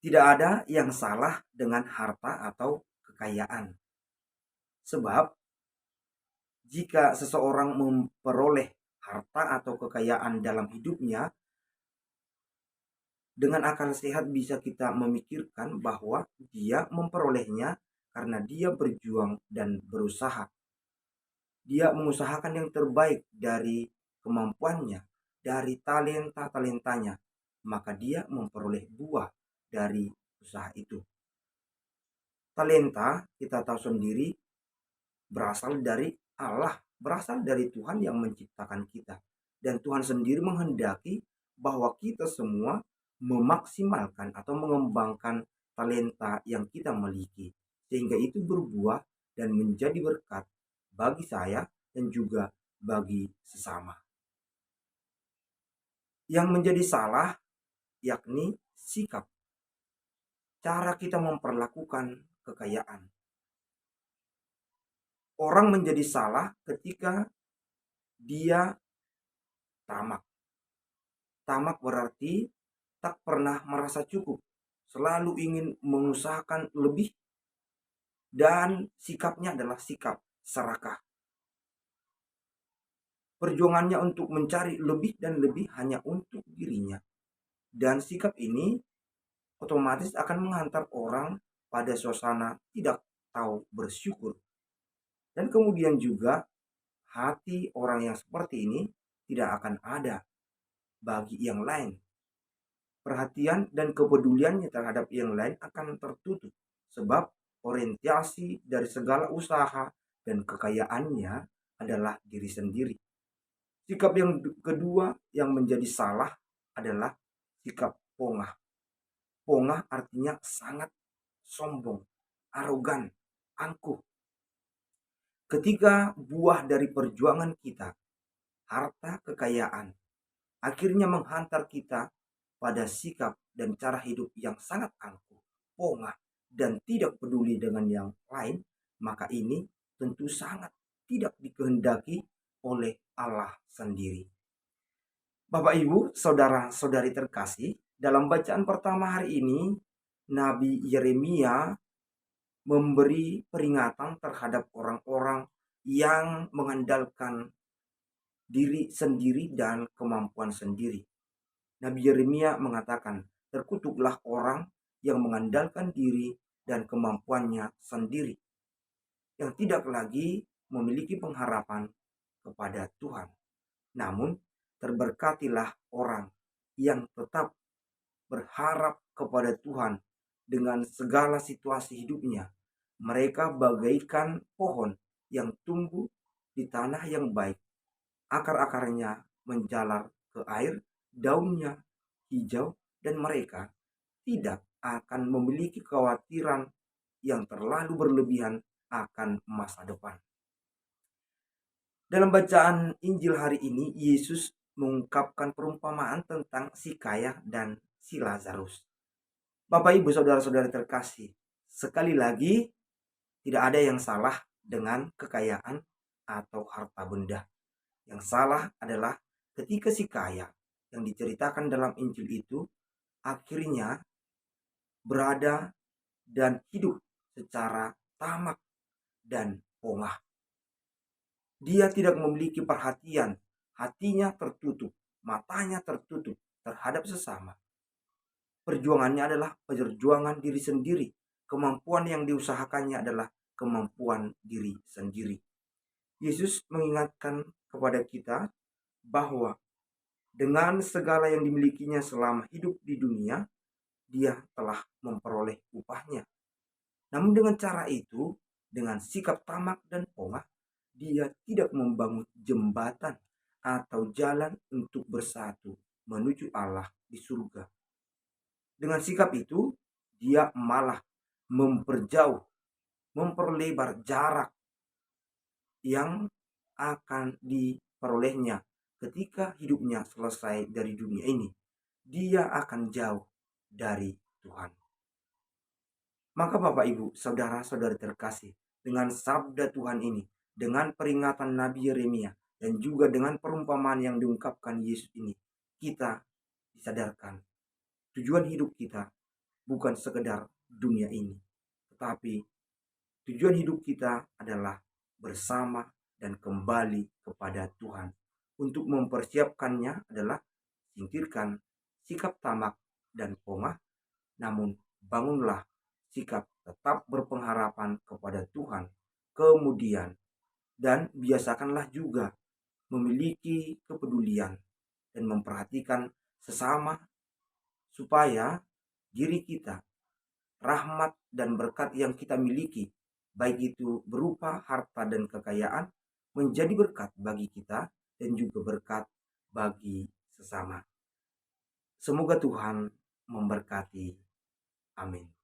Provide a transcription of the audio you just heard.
Tidak ada yang salah dengan harta atau kekayaan. Sebab jika seseorang memperoleh harta atau kekayaan dalam hidupnya, dengan akal sehat bisa kita memikirkan bahwa dia memperolehnya karena dia berjuang dan berusaha. Dia mengusahakan yang terbaik dari kemampuannya, dari talenta-talentanya, maka dia memperoleh buah dari usaha itu. Talenta kita tahu sendiri berasal dari Allah, berasal dari Tuhan yang menciptakan kita. Dan Tuhan sendiri menghendaki bahwa kita semua memaksimalkan atau mengembangkan talenta yang kita miliki. Sehingga itu berbuah dan menjadi berkat bagi saya dan juga bagi sesama. Yang menjadi salah yakni sikap, cara kita memperlakukan kekayaan. Orang menjadi salah ketika dia tamak. Tamak berarti tak pernah merasa cukup, selalu ingin mengusahakan lebih, dan sikapnya adalah sikap serakah. Perjuangannya untuk mencari lebih dan lebih hanya untuk dirinya. Dan sikap ini otomatis akan menghantar orang pada suasana tidak tahu bersyukur. Dan kemudian juga hati orang yang seperti ini tidak akan ada bagi yang lain. Perhatian dan kepeduliannya terhadap yang lain akan tertutup. Sebab orientasi dari segala usaha dan kekayaannya adalah diri sendiri. Sikap yang kedua yang menjadi salah adalah sikap pongah. Pongah artinya sangat sombong, arogan, angkuh. Ketika buah dari perjuangan kita, harta kekayaan, akhirnya menghantar kita pada sikap dan cara hidup yang sangat angkuh, pongah, dan tidak peduli dengan yang lain, maka ini tentu sangat tidak dikehendaki oleh Allah sendiri. Bapak Ibu, saudara-saudari terkasih, dalam bacaan pertama hari ini, Nabi Yeremia memberi peringatan terhadap orang-orang yang mengandalkan diri sendiri dan kemampuan sendiri. Nabi Yeremia mengatakan, terkutuklah orang yang mengandalkan diri dan kemampuannya sendiri, yang tidak lagi memiliki pengharapan kepada Tuhan. Namun, terberkatilah orang yang tetap berharap kepada Tuhan dengan segala situasi hidupnya. Mereka bagaikan pohon yang tumbuh di tanah yang baik. Akar-akarnya menjalar ke air, daunnya hijau, dan mereka tidak akan memiliki kekhawatiran yang terlalu berlebihan akan masa depan. Dalam bacaan Injil hari ini, Yesus mengungkapkan perumpamaan tentang si kaya dan si Lazarus. Bapak Ibu saudara-saudara terkasih, sekali lagi tidak ada yang salah dengan kekayaan atau harta benda. Yang salah adalah ketika si kaya yang diceritakan dalam Injil itu akhirnya berada dan hidup secara tamak dan pongah. Dia tidak memiliki perhatian, hatinya tertutup, matanya tertutup terhadap sesama. Perjuangannya adalah perjuangan diri sendiri. Kemampuan yang diusahakannya adalah kemampuan diri sendiri. Yesus mengingatkan kepada kita bahwa dengan segala yang dimilikinya selama hidup di dunia, dia telah memperoleh upahnya. Namun dengan cara itu, dengan sikap tamak dan pongah, dia tidak membangun jembatan atau jalan untuk bersatu menuju Allah di surga. Dengan sikap itu, dia malah memperjauh, memperlebar jarak yang akan diperolehnya ketika hidupnya selesai dari dunia ini. Dia akan jauh dari Tuhan. Maka Bapak Ibu, saudara-saudari terkasih, dengan sabda Tuhan ini, dengan peringatan Nabi Yeremia, dan juga dengan perumpamaan yang diungkapkan Yesus ini, kita disadarkan tujuan hidup kita bukan sekedar dunia ini, tetapi tujuan hidup kita adalah bersama dan kembali kepada Tuhan. Untuk mempersiapkannya adalah singkirkan sikap tamak dan pongah, namun bangunlah sikap tetap berpengharapan kepada Tuhan kemudian, dan biasakanlah juga memiliki kepedulian dan memperhatikan sesama supaya diri kita, rahmat dan berkat yang kita miliki, baik itu berupa harta dan kekayaan, menjadi berkat bagi kita dan juga berkat bagi sesama. Semoga Tuhan memberkati. Amin.